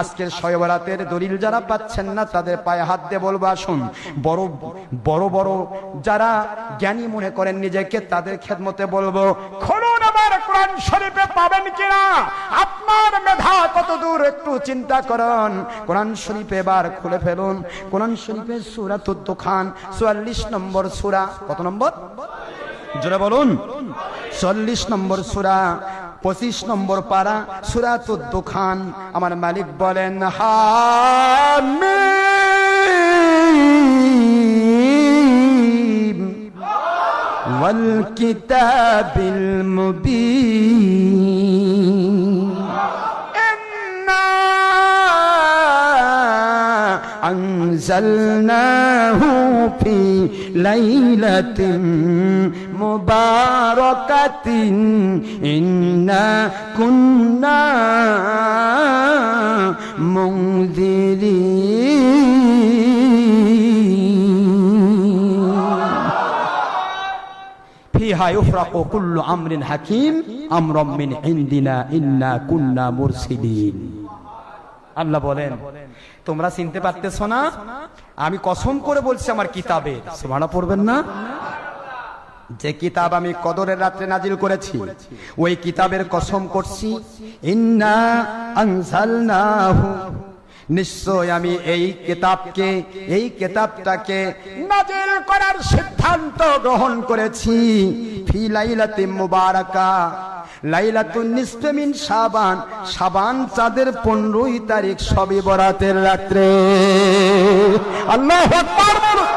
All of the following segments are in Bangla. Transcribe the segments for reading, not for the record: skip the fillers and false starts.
আজকের শবে বরাতের দলিল যারা পাচ্ছেন না তাদের পায়ে হাত দিয়ে বলবো আসুন বড় বড় বড় যারা জ্ঞানী মনে করেন নিজেকে তাদের খেদমতে বলবো খুলুন আবার কোরআন শরীফে পাবেন কিনা আপনার মেধা কত দূর একটু চিন্তা করুন কোরআন শরীফে এবার খুলে ফেলুন কোরআন শরীফের সূরাতুদ দুখান 44 নম্বর সূরা কত নম্বর জোরে বলুন 40 নম্বর সূরা 25 নম্বর পারা সূরাতুদ দুখান আমার মালিক বলেন হামিম ওয়াল কিতাবিল মুবিন ইন্না আনজালনাহু ফি লাইলাতিন মুবারাকাতিন ইন্না কুন্না মুনজিরিন ফিহা ইউফরাকু কুল্লু আমরিন হাকিম আমরাম মিন ইনদিনা ইন্না কুন্না মুরসিলিন। আল্লাহ বলেন তোমরা চিনতে পারতেছো না আমি কসম করে বলছি আমার কিতাবে সুবহানাল্লাহ পড়বেন না যে কিতাব আমি কদরের রাতে নাজিল করেছি ওই কিতাবের কসম করছি ইন্না আনজালনাহু নিশ্চয় আমি এই কিতাবটাকে নাজিল করার সিদ্ধান্ত গ্রহণ করেছি ফি লাইলাতিন মুবারাকা লাইলাতুন নিসফে মিন শাবান শাবান চাঁদের 15 তারিখ শবে বরাতের রাতে আল্লাহু আকবার বলুন।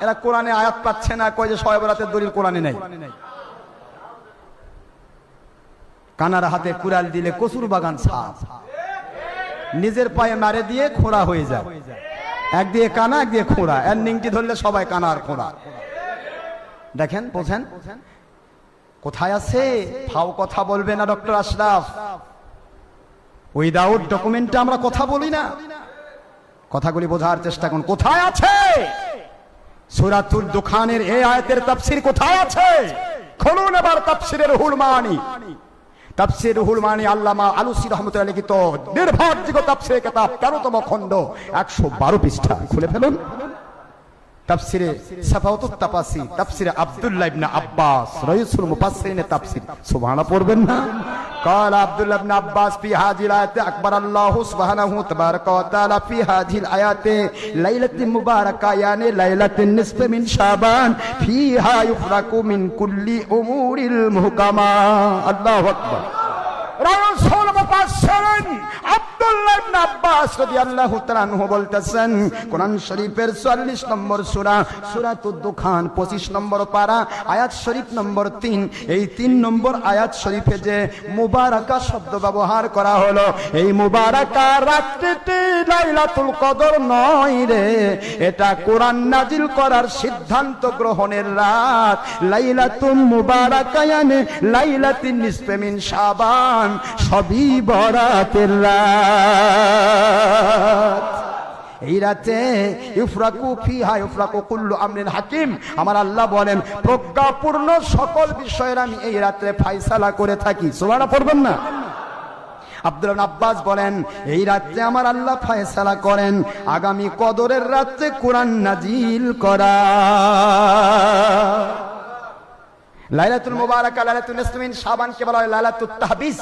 এরা কোরআনে আয়াত পাচ্ছে না কয় যে শবে বরাতের দলিল কোরআনে নাই। কানার হাতে কুড়াল দিলে কসুর বাগান সাফ নিজের পায়ে মারে দিয়ে খোঁড়া হয়ে যায় এক দিয়ে কানা এক দিয়ে খোঁড়া এর নিংটি ধরলে সবাই কানা আর খোঁড়া দেখেন বোঝেন কোথায় আছে ফাও কথা বলবে না ডক্টর আশরাফ উইদাউট ডকুমেন্টে আমরা কথা বলি না কথাগুলি বোঝার চেষ্টা করুন কোথায় আছে সূরাতুল দুখানের এই আয়াতের তাফসীর কোথায় আছে খুলুন এবার তাফসীরের রুহুল মানি তাফসীর রুহুল মানি আল্লামা আলুসি রাহমাতুল্লাহ লিখিত নির্ভরযোগ্য তাফসীরের কিতাব 13তম খণ্ড 112 পৃষ্ঠা খুলে ফেলুন তাফসীরে সাফাওয়াতুত তাফাসির তাফসীরে আব্দুল্লাহ ইবনে আব্বাস রাইসুল মুফাসসিরিনের তাফসীর সুবহানাল্লাহ পড়বেন না قال عبد الله بن عباس في هذه الآيات أكبر الله سبحانه تبارك وتعالى في هذه الآيات ليلة مباركة يعني ليلة النصف من شعبان فيها يفرق من كل أمور المحكمة الله أكبر রাসূল মুফাসসিরিন আব্দুল্লাহ ইবনে আব্বাস রাদিয়াল্লাহু তাআলা আনহু বলতেছেন কোরআন শরীফের 44 নম্বর সূরা সূরাতুদ দুখান 25 নম্বর পারা আয়াত শরীফ নম্বর 3 এই 3 নম্বর আয়াত শরীফে যে মুবারাকা শব্দ ব্যবহার করা হলো এই মুবারাকা রাতটি লাইলাতুল কদর নয় রে এটা কোরআন নাজিল করার সিদ্ধান্ত গ্রহণের রাত লাইলাতুল মুবারাকা মানে লাইলাতুন নিসফে মিন শাবান শবে বরাতের রাত এই রাতে ইউফরাকু ফিহা ইউফরাকু কুল্লু আমরিন হাকিম আমার আল্লাহ বলেন প্রজ্ঞাপূর্ণ সকল বিষয়ের আমি এই রাতে ফয়সালা করে থাকি সুবহানাল্লাহ পড়বেন না আব্দুল্লাহ ইবনে আব্বাস বলেন এই রাতে আমার আল্লাহ ফয়সালা করেন আগামী কদরের রাতে কোরআন নাজিল করা লাইলাতুল মুবারাকা লাইলাতুন নিসফে মিন শাবান কে বলা হয় লাইলাতুত তাহবিস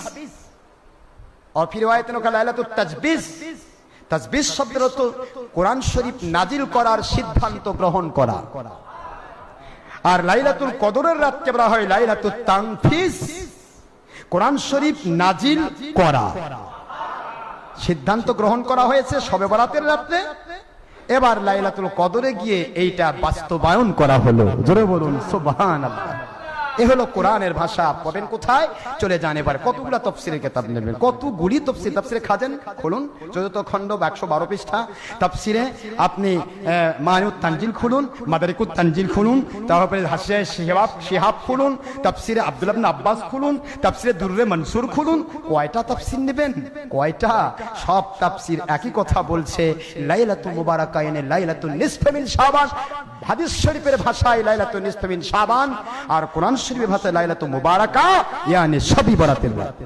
और फिर रिवायत में कहा लाइलातुत तजबीस तजबीस শব্দের অর্থ কোরআন শরীফ নাজিল করার সিদ্ধান্ত গ্রহণ করা আর লাইলাতুল কদরের রাতকে বলা হয় লাইলাতুত তানফিস কোরআন শরীফ নাজিল করা সিদ্ধান্ত গ্রহণ করা হয়েছে শবে বরাতের রাতে এবার লাইলাতুল কদরে গিয়ে এইটা বাস্তবায়ন করা হলো জোরে বলুন সুবহানাল্লাহ এ হলো কোরআনের ভাষা পাবেন কোথায় চলে যান এবার কতগুলা তাফসীরের কিতাব নেবেন কতগুলি তাফসীরে খাজেন খুলুন 14 খণ্ড 112 পৃষ্ঠা তাফসীরে আপনি মায়ুত তানজিল খুলুন মাদারিকুত তানজিল খুলুন তারপরে হাসিয়া শিহাব খুলুন তাফসীরে আব্দুল্লাহ ইবনে আব্বাস খুলুন তাফসীরে দুররে মনসুর খুলুন কয়টা তাফসীর নেবেন কয়টা সব তাফসীর একই কথা বলছে লাইলাতুল মুবারাকা মানে লাইলাতুন নিসফে মিন শাবান হাদিস শরীফের ভাষায় লাইলাতুন নিসফে মিন শাবান আর কোরআন শরীফের ভাষায় লাইলাতুল মুবারাকা মানে শবে বরাতের রাত।